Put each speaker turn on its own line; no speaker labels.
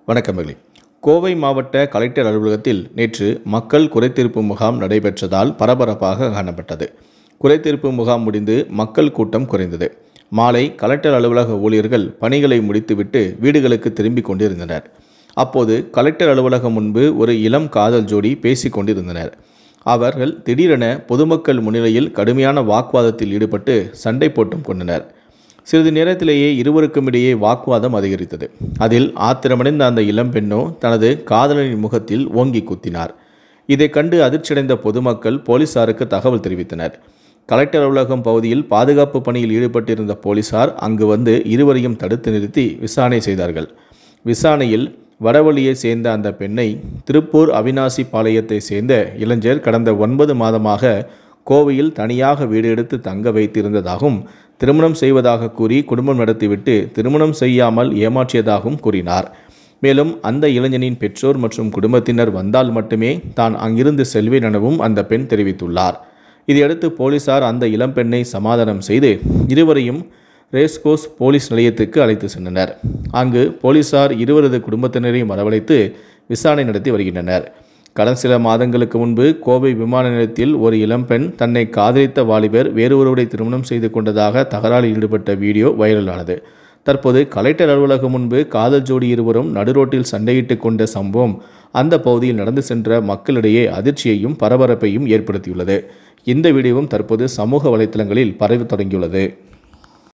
வணக்கமகளே. கோவை மாவட்ட கலெக்டர் அலுவலகத்தில் நேற்று மக்கள் குறைதீர்ப்பு முகாம் நடைபெற்றதால் பரபரப்பாக காணப்பட்டது. குறைதீர்ப்பு முகாம் முடிந்து மக்கள் கூட்டம் குறைந்தது. மாலை கலெக்டர் அலுவலக ஊழியர்கள் பணிகளை முடித்துவிட்டு வீடுகளுக்கு திரும்பிக் கொண்டிருந்தனர். அப்போது கலெக்டர் அலுவலகம் முன்பு ஒரு இளம் காதல் ஜோடி பேசிக் கொண்டிருந்தனர். அவர்கள் திடீரென பொதுமக்கள் முன்னிலையில் கடுமையான வாக்குவாதத்தில் ஈடுபட்டு சண்டை போட்டும் கொண்டனர். சிறிது நேரத்திலேயே இருவருக்கும் இடையே வாக்குவாதம் அதிகரித்தது. அதில் ஆத்திரமடைந்த அந்த இளம்பெண்ணோ தனது காதலனின் முகத்தில் ஓங்கி குத்தினார். இதை கண்டு அதிர்ச்சியடைந்த பொதுமக்கள் போலீசாருக்கு தகவல் தெரிவித்தனர். கலெக்டர் அலுவலகம் பகுதியில் பாதுகாப்பு பணியில் ஈடுபட்டிருந்த போலீசார் அங்கு வந்து இருவரையும் தடுத்து நிறுத்தி விசாரணை செய்தார்கள். விசாரணையில் வடவழியை சேர்ந்த அந்த பெண்ணை திருப்பூர் அவினாசி பாளையத்தை சேர்ந்த இளைஞர் கடந்த 9 மாதமாக கோவையில் தனியாக வீடு எடுத்து தங்க வைத்திருந்ததாகவும் திருமணம் செய்வதாக கூறி குடும்பம் நடத்திவிட்டு திருமணம் செய்யாமல் ஏமாற்றியதாகவும் கூறினார். மேலும் அந்த இளைஞனின் பெற்றோர் மற்றும் குடும்பத்தினர் வந்தால் மட்டுமே தான் அங்கிருந்து செல்வேன் எனவும் அந்த பெண் தெரிவித்துள்ளார். இதையடுத்து போலீசார் அந்த இளம்பெண்ணை சமாதானம் செய்து இருவரையும் ரேஸ்கோர்ஸ் போலீஸ் நிலையத்துக்கு அழைத்து சென்றனர். அங்கு போலீசார் இருவரது குடும்பத்தினரையும் வரவழைத்து விசாரணை நடத்தி வருகின்றனர். கடந்த சில மாதங்களுக்கு முன்பு கோவை விமான நிலையத்தில் ஒரு இளம்பெண் தன்னை காதலித்த வாலிபர் வேறொருவரை திருமணம் செய்து கொண்டதாக தகராறில் ஈடுபட்ட வீடியோ வைரலானது. தற்போது கலெக்டர் அலுவலகம் முன்பு காதல் ஜோடி இருவரும் நடுரோட்டில் சண்டையிட்டு கொண்ட சம்பவம் அந்த பகுதியில் நடந்து சென்ற மக்களிடையே அதிர்ச்சியையும் பரபரப்பையும் ஏற்படுத்தியுள்ளது. இந்த வீடியோவும் தற்போது சமூக வலைத்தளங்களில் பரவ தொடங்கியுள்ளது.